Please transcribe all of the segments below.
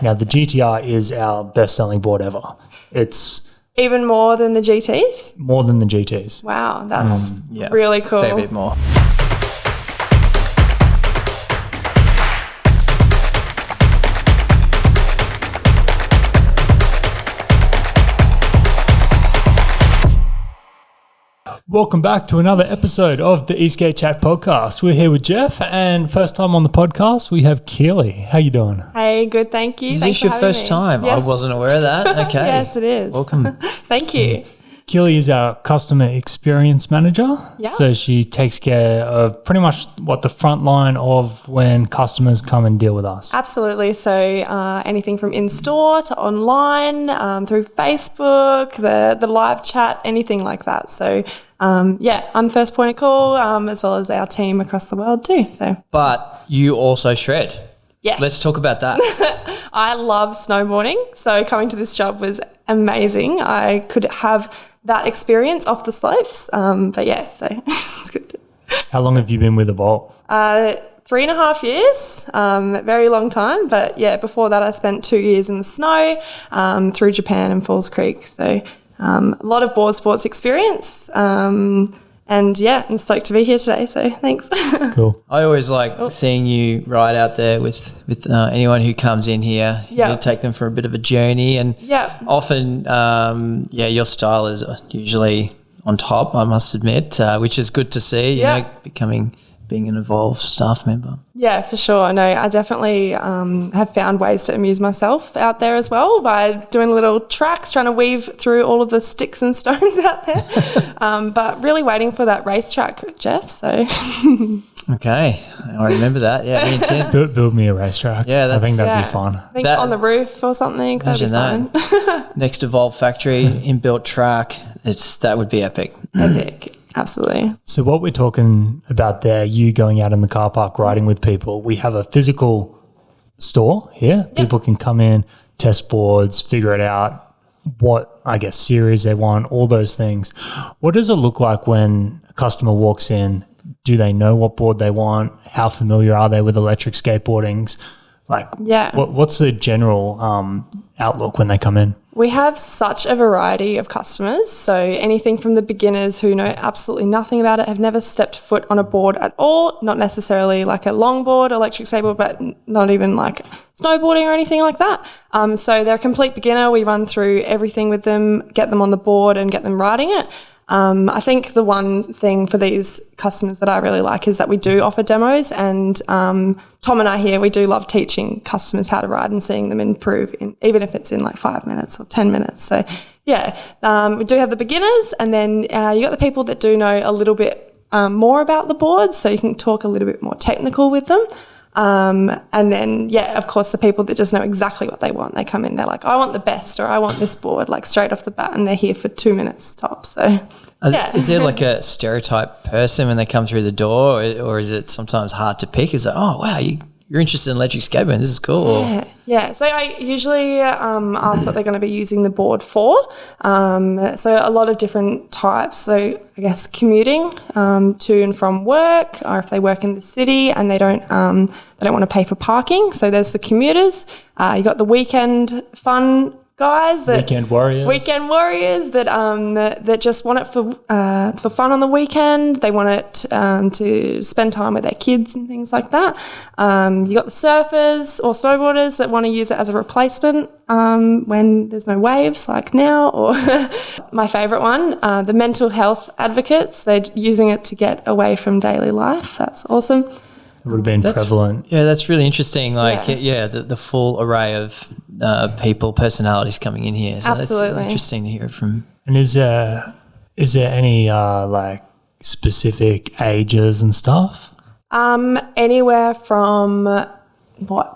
Now, the GTR is our best-selling board ever. It's even more than the GTs? More than the GTs. Wow, that's really cool. Fair bit more. Welcome back to another episode of the eSkate Chat podcast. We're here with Jeff, and first time on the podcast, we have Keely. How you doing? Hey, good, thank you. Is this your first time? Yes. I wasn't aware of that. Okay. Yes, it is. Welcome. Thank you. Keely is our customer experience manager. Yeah. So she takes care of pretty much the front line of when customers come and deal with us. Absolutely. So anything from in-store to online, through Facebook, the live chat, anything like that. So I'm first point of call, as well as our team across the world too. So, but you also shred. Yes. Let's talk about that. I love snowboarding. So coming to this job was amazing. I could have that experience off the slopes. So it's good. How long have you been with Evolve? 3.5 years, very long time. But before that I spent 2 years in the snow through Japan and Falls Creek. So a lot of board sports experience. I'm stoked to be here today, so thanks. Cool. I always like seeing you ride out there with anyone who comes in here. Yeah. You take them for a bit of a journey, and often, your style is usually on top, I must admit, which is good to see, you know, being an Evolve staff member. Yeah, for sure. No, I definitely have found ways to amuse myself out there as well by doing little tracks, trying to weave through all of the sticks and stones out there. But really waiting for that racetrack, Jeff. So. Okay, I remember that. Yeah, me too. Build me a racetrack. Yeah, I think that'd be fun. I think on the roof or something. That'd be fun. Next Evolve factory, inbuilt track. That would be epic. Epic. Absolutely. So what we're talking about there, you going out in the car park, riding with people, we have a physical store here. Yep. People can come in, test boards, figure it out, what, I guess, series they want, all those things. What does it look like when a customer walks in? Do they know what board they want? How familiar are they with electric skateboardings? What's the general outlook when they come in? We have such a variety of customers. So anything from the beginners who know absolutely nothing about it, have never stepped foot on a board at all, not necessarily like a longboard, electric skateboard, but not even like snowboarding or anything like that. So they're a complete beginner. We run through everything with them, get them on the board and get them riding it. I think the one thing for these customers that I really like is that we do offer demos, and Tom and I here, we do love teaching customers how to ride and seeing them improve, even if it's in like 5 minutes or 10 minutes. So we do have the beginners, and then you got the people that do know a little bit more about the boards, so you can talk a little bit more technical with them. And then, of course, the people that just know exactly what they want. They come in, they're like, I want the best, or I want this board, like straight off the bat, and they're here for 2 minutes tops. So, Is there like a stereotype person when they come through the door, or is it sometimes hard to pick? Is it, oh, wow, you're interested in electric skateboarding, this is cool. Yeah. So I usually ask what they're going to be using the board for. So a lot of different types. So I guess commuting to and from work, or if they work in the city and they don't want to pay for parking. So there's the commuters. You got the weekend fun guys, weekend warriors that just want it for fun on the weekend. They want it to spend time with their kids and things like that. You got the surfers or snowboarders that want to use it as a replacement when there's no waves, like now. Or my favourite one, the mental health advocates. They're using it to get away from daily life. That's awesome. It would have been prevalent. Yeah, that's really interesting. The full array of people, personalities coming in here. So absolutely. That's interesting to hear from. And is there any specific ages and stuff? Anywhere from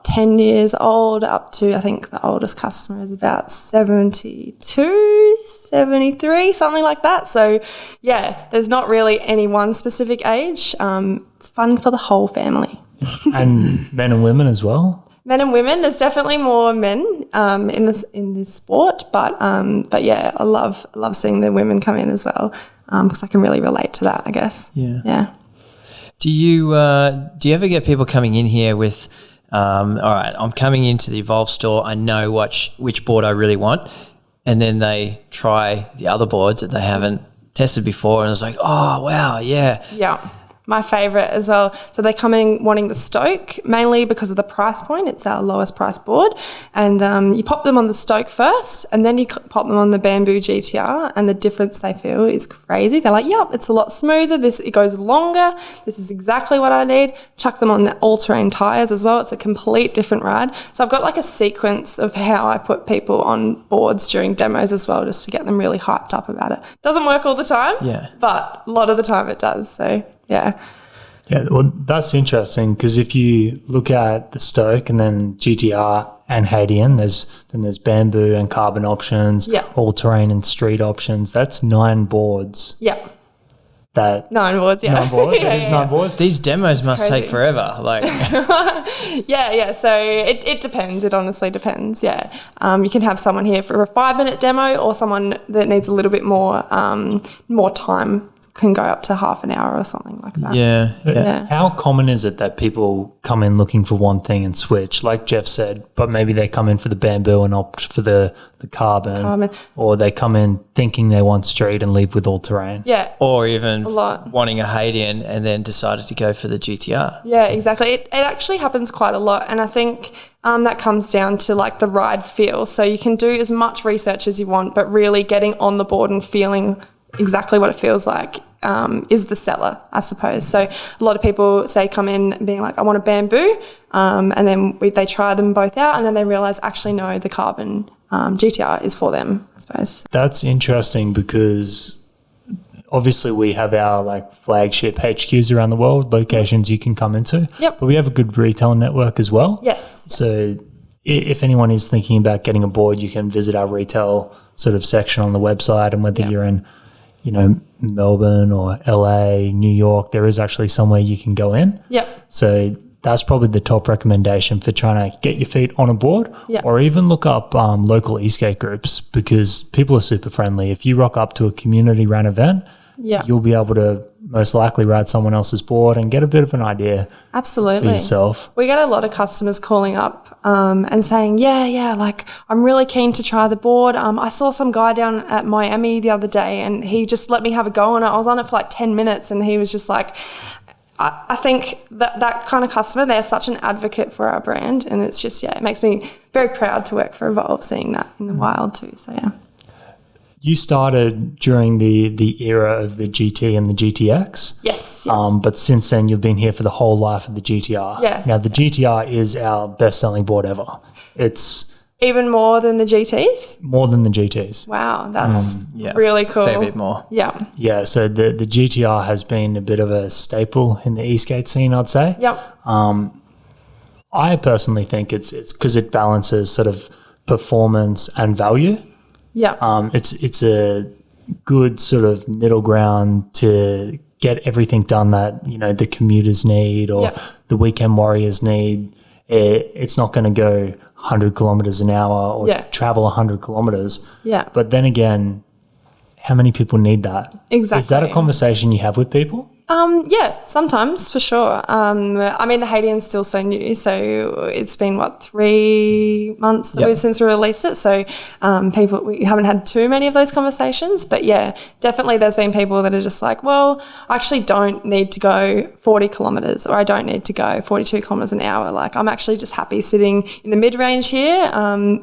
10 years old up to, I think the oldest customer is about 72, 73, something like that. So there's not really any one specific age. It's fun for the whole family. And men and women as well? Men and women. There's definitely more men in this sport, but I love seeing the women come in as well, because I can really relate to that, I guess. Yeah. Do you ever get people coming in here with all right, I'm coming into the Evolve store. I know which board I really want. And then they try the other boards that they haven't tested before. And it's like, oh, wow, yeah. Yeah. My favourite as well. So they come in wanting the Stoke, mainly because of the price point. It's our lowest price board. And you pop them on the Stoke first, and then you pop them on the Bamboo GTR, and the difference they feel is crazy. They're like, yep, it's a lot smoother. It goes longer. This is exactly what I need. Chuck them on the all-terrain tyres as well. It's a complete different ride. So I've got like a sequence of how I put people on boards during demos as well, just to get them really hyped up about it. Doesn't work all the time, but a lot of the time it does. So yeah. Yeah, well, that's interesting because if you look at the Stoke and then GTR and Hadean, there's bamboo and carbon options, all-terrain and street options. That's 9 boards. Yeah. 9 boards, yeah. 9 boards? It is 9 boards? These demos must take forever. Like, yeah. So it depends. It honestly depends, yeah. You can have someone here for a 5-minute demo or someone that needs a little bit more time. Can go up to half an hour or something like that. Yeah. How common is it that people come in looking for one thing and switch, like Jeff said, but maybe they come in for the bamboo and opt for the carbon, or they come in thinking they want street and leave with all-terrain? Yeah. Or even wanting a Hadean and then decided to go for the GTR. Yeah, exactly. It actually happens quite a lot, and I think that comes down to like the ride feel. So you can do as much research as you want, but really getting on the board and feeling exactly what it feels like is the seller, I suppose. So a lot of people come in being like, I want a bamboo, and then they try them both out, and then they realise actually no, the carbon GTR is for them, I suppose. That's interesting because obviously we have our like flagship HQs around the world, locations you can come into. Yep. But we have a good retail network as well. Yes. So if anyone is thinking about getting a board, you can visit our retail sort of section on the website, and whether you're in Melbourne or LA, New York, there is actually somewhere you can go in. Yep. So that's probably the top recommendation for trying to get your feet on a board, or even look up local eSkate groups, because people are super friendly. If you rock up to a community run event, you'll be able to most likely ride someone else's board and get a bit of an idea for yourself. We get a lot of customers calling up and saying, like I'm really keen to try the board. I saw some guy down at Miami the other day and he just let me have a go on it. I was on it for like 10 minutes and he was just like, I think that kind of customer, they're such an advocate for our brand, and it's just, it makes me very proud to work for Evolve, seeing that in the wild too. So yeah. You started during the era of the GT and the GTX. Yes. But since then, you've been here for the whole life of the GTR. Yeah. Now, the GTR is our best-selling board ever. It's even more than the GTs? More than the GTs. Wow, that's really cool. Fair bit more. Yeah. Yeah, so the GTR has been a bit of a staple in the eSkate scene, I'd say. Yep. I personally think it's because it balances sort of performance and value. Yeah. It's a good sort of middle ground to get everything done that, the commuters need or the weekend warriors need. It's not going to go 100 kilometers an hour or travel 100 kilometers. Yeah. But then again, how many people need that? Exactly. Is that a conversation you have with people? Yeah, sometimes for sure. I mean, the Hadean's still so new, so it's been 3 months since we released it. So we haven't had too many of those conversations, but yeah, definitely there's been people that are just like, well, I actually don't need to go 40 kilometers, or I don't need to go 42 kilometers an hour. Like, I'm actually just happy sitting in the mid-range here.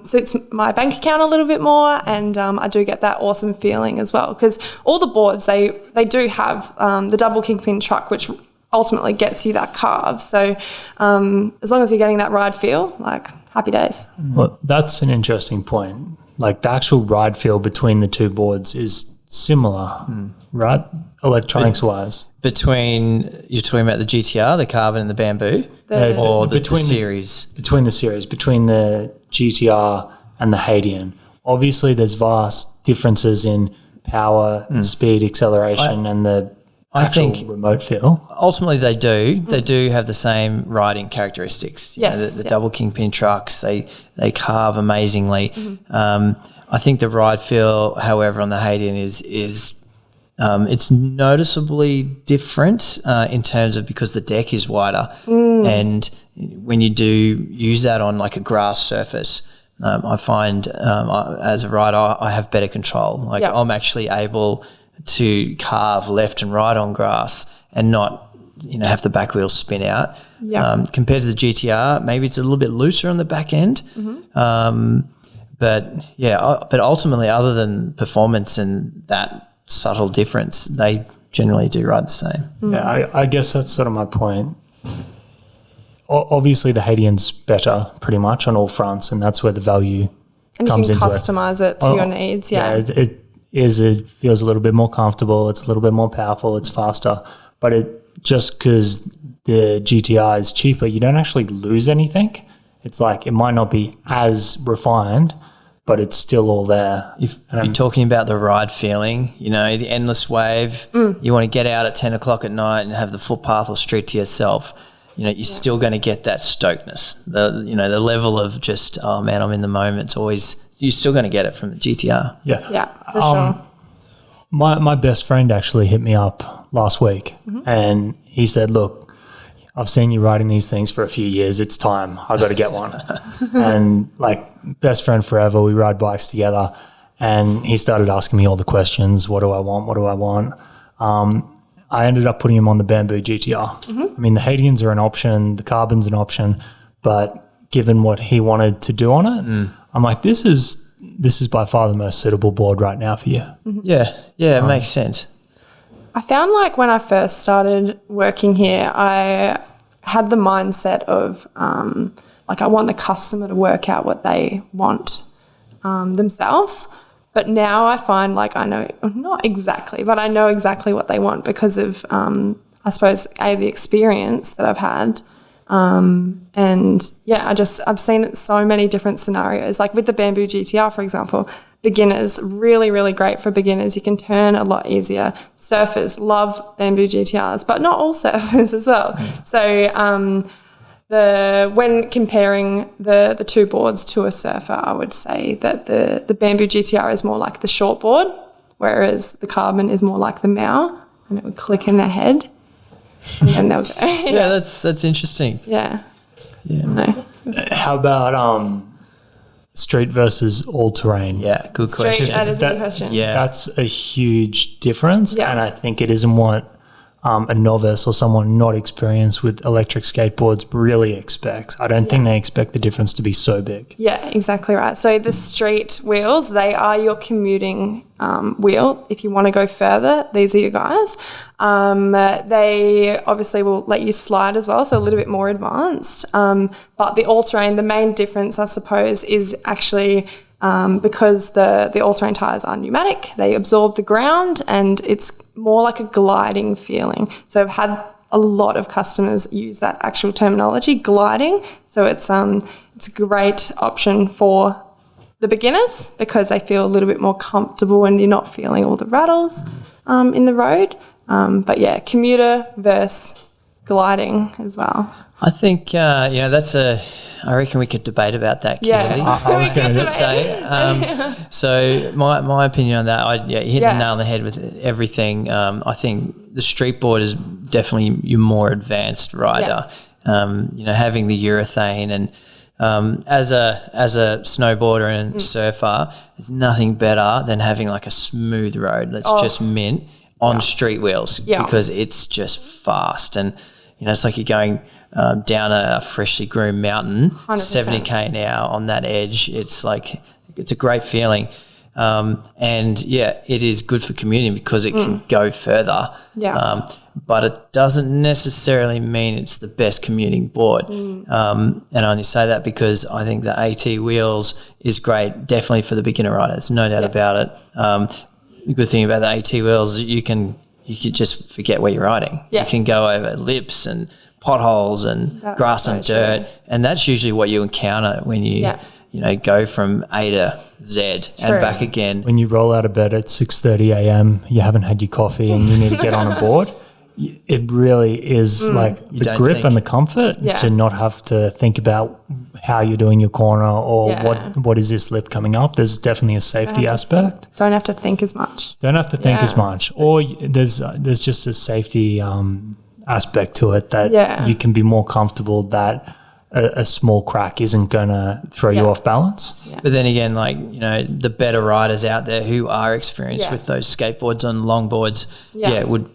Suits my bank account a little bit more, and I do get that awesome feeling as well, because all the boards, they do have the double kingpin truck, which ultimately gets you that carve. So as long as you're getting that ride feel, like, happy days. Well, that's an interesting point. Like, the actual ride feel between the two boards is similar, right? Electronics wise. You're talking about the GTR, the carbon and the bamboo, or the series? Between the series, between the GTR and the Hadean. Obviously, there's vast differences in power, speed, acceleration, and the actual remote feel. Ultimately, they do. They do have the same riding characteristics. Yes. The double kingpin trucks, they carve amazingly. I think the ride feel, however, on the Hadean is It's noticeably different in terms of because the deck is wider, and when you do use that on like a grass surface, I find as a rider I have better control. Like I'm actually able to carve left and right on grass and not have the back wheels spin out. Compared to the GTR, maybe it's a little bit looser on the back end. But ultimately, other than performance and that subtle difference, they generally do ride the same. Yeah, I guess that's sort of my point. Obviously, the Hadean's better pretty much on all fronts, and that's where the value comes into it. And you can customize it to your needs. It feels a little bit more comfortable. It's a little bit more powerful. It's faster. But just because the GTR is cheaper, you don't actually lose anything. It's like it might not be as refined, but it's still all there. If you're talking about the ride feeling, the endless wave, you want to get out at 10 o'clock at night and have the footpath or street to yourself, you're still going to get that stokedness. The level of just, oh man, I'm in the moment. It's always, you're still going to get it from the GTR. Yeah, for sure. My best friend actually hit me up last week and he said, look, I've seen you riding these things for a few years. It's time. I've got to get one. And like best friend forever, we ride bikes together. And he started asking me all the questions. What do I want? What do I want? I ended up putting him on the Bamboo GTR. I mean, the Hadeans are an option. The Carbon's an option. But given what he wanted to do on it, I'm like, this is by far the most suitable board right now for you. Yeah, it makes sense. I found like when I first started working here, I had the mindset of like I want the customer to work out what they want themselves. But now I find like I know, not exactly, but I know exactly what they want because of, I suppose, the experience that I've had. And yeah, I've seen it so many different scenarios. Like with the Bamboo GTR, for example, beginners, really, really great for beginners. You can turn a lot easier. Surfers love Bamboo GTRs, but not all surfers as well. So when comparing the two boards to a surfer, I would say that the Bamboo GTR is more like the short board, whereas the Carbon is more like the Mao, and it would click in their head. And then they'll go. Yeah, that's interesting. Yeah. No. How about street versus all-terrain? Yeah, good question. That is a good question. Yeah. That's a huge difference, Yeah. and I think it isn't what a novice or someone not experienced with electric skateboards really expects. I don't think they expect the difference to be so big. Yeah, exactly right. So the street wheels, they are your commuting wheel. If you want to go further, these are your guys. They obviously will let you slide as well, so a little bit more advanced. But the all-terrain, the main difference, I suppose, is actually because the all-terrain tyres are pneumatic, they absorb the ground and it's more like a gliding feeling. So I've had a lot of customers use that actual terminology, gliding. So it's a great option for the beginners because they feel a little bit more comfortable and you're not feeling all the rattles in the road. But yeah, commuter versus gliding as well. I think, I reckon we could debate about that, Keely. Yeah. I was going to say. So my opinion on that, you hit the nail on the head with everything. I think the street board is definitely your more advanced rider. Yeah. Having the urethane and as a snowboarder and surfer, there's nothing better than having like a smooth road that's just mint on street wheels because it's just fast and it's like you're going down a freshly groomed mountain, 100%. 70k an hour on that edge. It's like it's a great feeling, and it is good for commuting because it can go further. Yeah. But it doesn't necessarily mean it's the best commuting board. And I only say that because I think the AT wheels is great, definitely for the beginner riders, no doubt about it. The good thing about the AT wheels is you can just forget where you're riding. You can go over lips and potholes and grass and dirt, and that's usually what you encounter when you go from A to Z and back again. When you roll out of bed at 6:30 a.m., you haven't had your coffee and you need to get on a board, it really is like the grip and the comfort to not have to think about how you're doing your corner or what is this lip coming up. There's definitely a safety aspect. Don't have to think as much. Or there's just a safety aspect to it that you can be more comfortable that a small crack isn't going to throw you off balance. But then again, like, you know, the better riders out there who are experienced with those skateboards and longboards,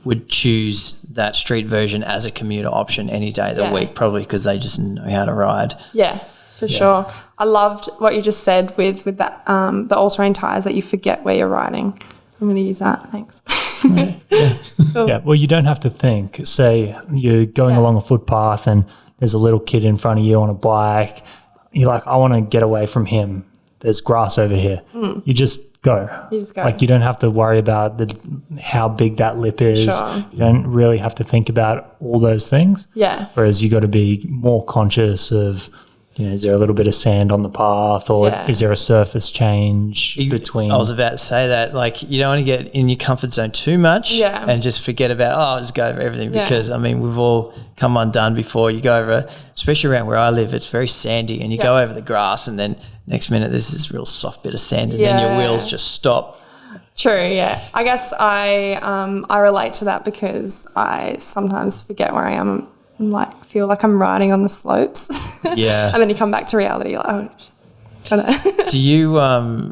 would choose that street version as a commuter option any day of the week, probably because they just know how to ride. Yeah, for sure. I loved what you just said with that the all-terrain tyres, that you forget where you're riding. I'm going to use that. Thanks. Cool. Yeah, well, you don't have to think. Say you're going along a footpath and there's a little kid in front of you on a bike. You're like, I want to get away from him. There's grass over here. You just go. Like, you don't have to worry about how big that lip is. Sure. You don't really have to think about all those things. Yeah. Whereas you got to be more conscious of, you know, is there a little bit of sand on the path, or is there a surface change between? I was about to say that, like, you don't want to get in your comfort zone too much and just forget about, I'll just go over everything because, I mean, we've all come undone before. You go over, especially around where I live, it's very sandy, and you go over the grass and then next minute there's this real soft bit of sand and then your wheels just stop. True, yeah. I guess I relate to that because I sometimes forget where I am. Feel like I'm riding on the slopes. Yeah. And then you come back to reality, like, oh, kind of. Do you,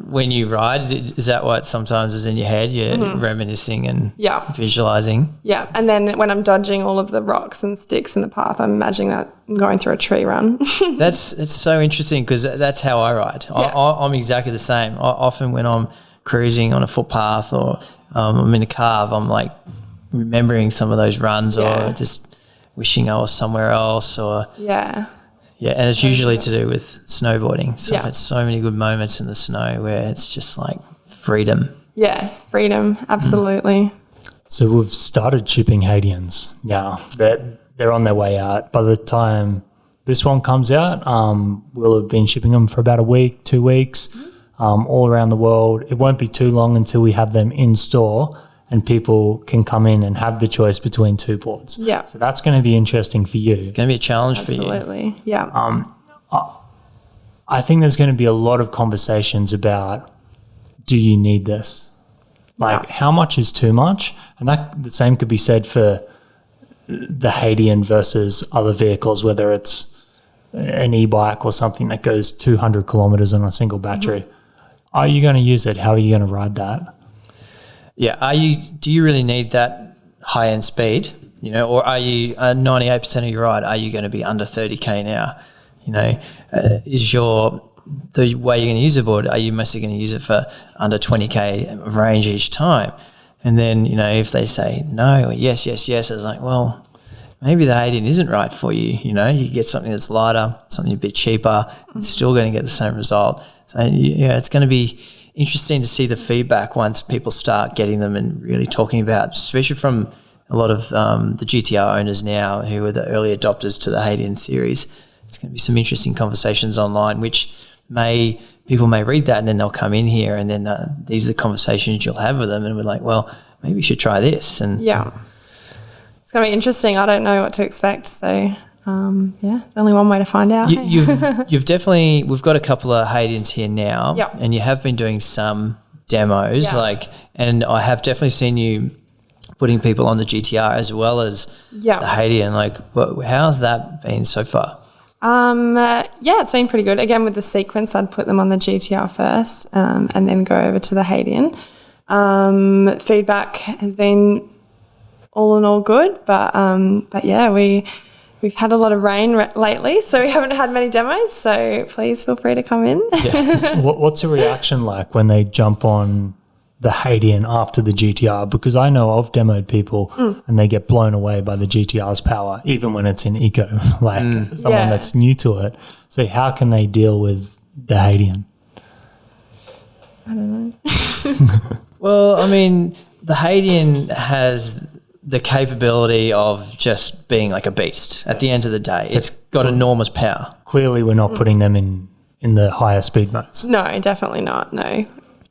when you ride, is that what sometimes is in your head? You're reminiscing and visualizing? Yeah. And then when I'm dodging all of the rocks and sticks in the path, I'm imagining that I'm going through a tree run. It's so interesting because that's how I ride. I'm exactly the same. Often when I'm cruising on a footpath or I'm in a car, I'm like remembering some of those runs or just wishing I was somewhere else or and it's usually to do with snowboarding. So I've had so many good moments in the snow where it's just like freedom. Yeah, freedom, absolutely. So we've started shipping Hadeans now. They're on their way out. By the time this one comes out, we'll have been shipping them for about a week, 2 weeks, all around the world. It won't be too long until we have them in store and people can come in and have the choice between two boards. Yeah. So that's going to be interesting for you. It's going to be a challenge for you. Absolutely, yeah. I think there's going to be a lot of conversations about, do you need this? Like, how much is too much? And the same could be said for the Hadean versus other vehicles, whether it's an e-bike or something that goes 200 kilometers on a single battery. Are you going to use it? How are you going to ride that? Yeah, do you really need that high-end speed, you know, or are you 98% of your ride, are you going to be under 30k an hour? You know, is the way you're going to use the board, are you mostly going to use it for under 20k of range each time? And then, you know, if they say no or yes, it's like, well, maybe the Hadean isn't right for you. You know, you get something that's lighter, something a bit cheaper, it's still going to get the same result. So, yeah, it's going to be interesting to see the feedback once people start getting them and really talking about, especially from a lot of the GTR owners now who are the early adopters to the Hadean series. It's going to be some interesting conversations online, which people may read that and then they'll come in here and then these are the conversations you'll have with them and we're like, well, maybe you should try this. And it's going to be interesting. I don't know what to expect, so there's only one way to find out. You've definitely, we've got a couple of Hadeans here now, and you have been doing some demos, and I have definitely seen you putting people on the GTR as well as the Hadean. Like, how's that been so far? It's been pretty good. Again, with the sequence, I'd put them on the GTR first, and then go over to the Hadean. Feedback has been all in all good, but yeah, we've had a lot of rain lately, so we haven't had many demos, so please feel free to come in. What's the reaction like when they jump on the Hadean after the GTR? Because I know I've demoed people and they get blown away by the GTR's power, even when it's in eco, someone that's new to it. So how can they deal with the Hadean? I don't know. Well, I mean, the Hadean has the capability of just being like a beast at the end of the day. So it's got enormous power. Clearly we're not putting them in the higher speed modes. No, definitely not, no.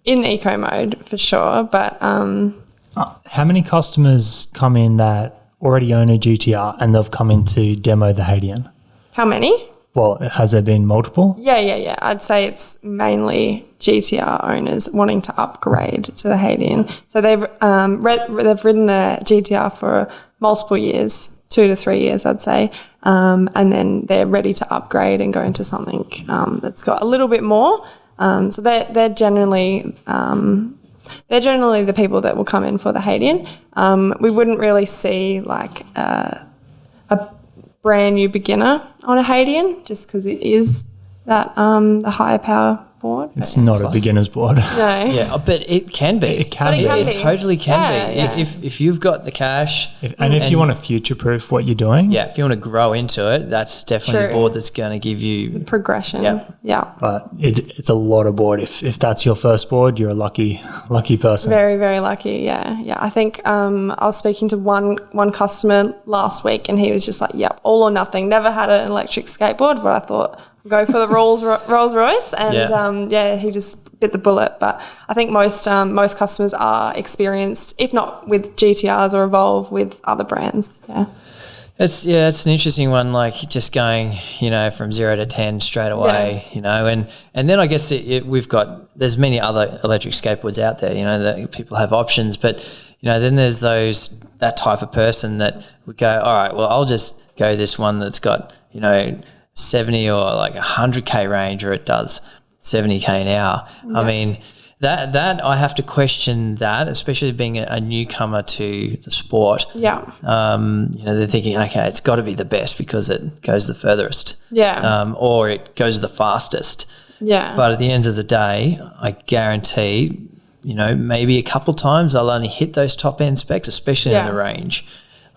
In eco mode for sure, but... how many customers come in that already own a GTR and they've come in to demo the Hadean? How many? Well, has there been multiple? Yeah. I'd say it's mainly GTR owners wanting to upgrade to the Hadean. So they've ridden the GTR for multiple years, 2 to 3 years, I'd say, and then they're ready to upgrade and go into something that's got a little bit more. So they're generally the people that will come in for the Hadean. We wouldn't really see like a brand new beginner on a Hadean just because it is that the higher power board. It's not a beginner's board. No. Yeah, but it can be. It can be. It totally can be. Yeah. If you've got the cash. If you want to future-proof what you're doing. Yeah, if you want to grow into it, that's definitely a board that's going to give you progression. Yeah. But it's a lot of board. If that's your first board, you're a lucky person. Very, very lucky. Yeah. I think I was speaking to one customer last week, and he was just like, "Yep, all or nothing." Never had an electric skateboard, but I thought go for the Rolls Royce, and he just bit the bullet. But I think most customers are experienced, if not with GTRs or Evolve, with other brands. Yeah. It's an interesting one, like just going, from 0 to 10 straight away, and then I guess there's many other electric skateboards out there, that people have options, but, then there's that type of person that would go, all right, well, I'll just go this one that's got, 70 or like 100K range, or it does 70K an hour. Yeah. I mean, that I have to question that, especially being a newcomer to the sport. Yeah. They're thinking, okay, it's got to be the best because it goes the furthest. Yeah. Or it goes the fastest. Yeah. But at the end of the day, I guarantee, maybe a couple times I'll only hit those top end specs, especially in the range.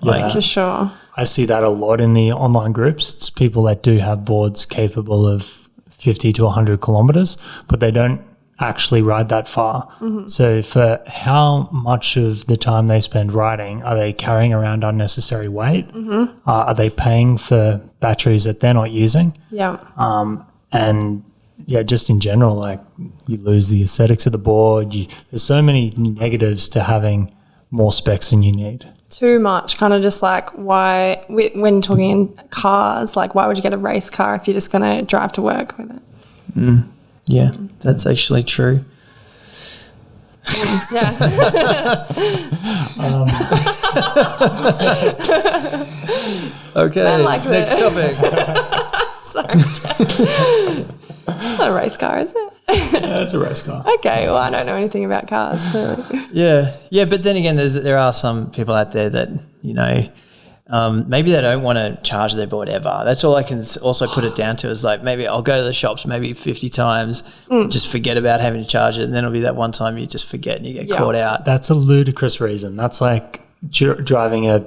For sure. I see that a lot in the online groups. It's people that do have boards capable of 50 to 100 kilometers, but they don't actually ride that far. Mm-hmm. So for how much of the time they spend riding, are they carrying around unnecessary weight? Mm-hmm. Are they paying for batteries that they're not using? Yeah. Just in general, like you lose the aesthetics of the board. There's so many negatives to having more specs than you need. Too much, kind of just like why, when talking in cars, like why would you get a race car if you're just going to drive to work with it? Yeah, that's actually true. Yeah. Okay, next topic. Sorry. It's not a race car, is it? Yeah, it's a race car. Okay, well, I don't know anything about cars, clearly. Yeah, but then again, there are some people out there that, maybe they don't want to charge their board ever. That's all I can also put it down to, is like maybe I'll go to the shops maybe 50 times, just forget about having to charge it, and then it'll be that one time you just forget and you get caught out. That's a ludicrous reason. That's like driving a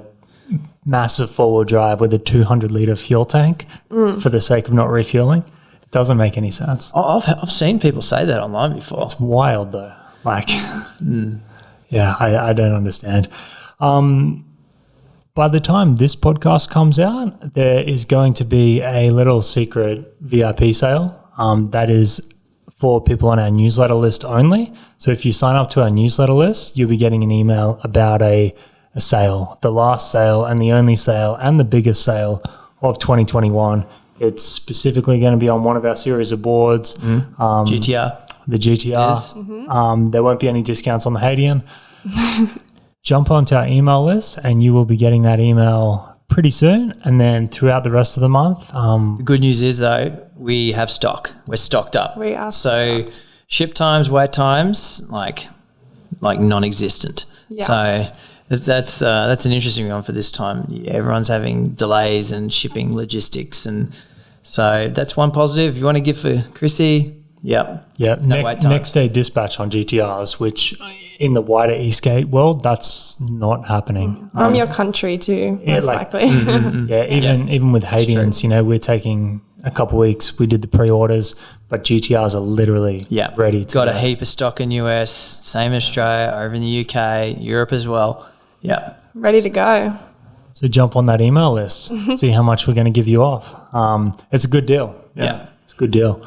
massive four-wheel drive with a 200-litre fuel tank for the sake of not refueling. It doesn't make any sense. I've seen people say that online before. It's wild though. Like, I don't understand. By the time this podcast comes out, there is going to be a little secret VIP sale that is for people on our newsletter list only. So if you sign up to our newsletter list, you'll be getting an email about a sale, the last sale and the only sale and the biggest sale of 2021. It's specifically going to be on one of our series of boards. GTR. The GTR. There won't be any discounts on the Hadean. Jump onto our email list and you will be getting that email pretty soon, and then throughout the rest of the month. The good news is, though, we have stock. We're stocked up. We are stocked. So ship times, wait times, like non-existent. Yeah. So that's an interesting one for this time. Yeah, everyone's having delays and shipping logistics, and so that's one positive. If you want to give for Chrissy, Yeah. No wait times. Next day dispatch on GTRs, which in the wider eSkate world, that's not happening. From your country too, most likely. Even with Hadeans, we're taking a couple of weeks. We did the pre-orders, but GTRs are literally ready to Got go. a heap of stock in US, same Australia, over in the UK, Europe as well. Yeah. Ready to go. So jump on that email list, see how much we're going to give you off. It's a good deal. Yeah. It's a good deal.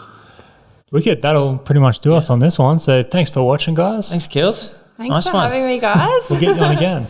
Wicked. That'll pretty much do us on this one. So thanks for watching, guys. Thanks, Kills. Thanks for having me, guys. We'll get you on again.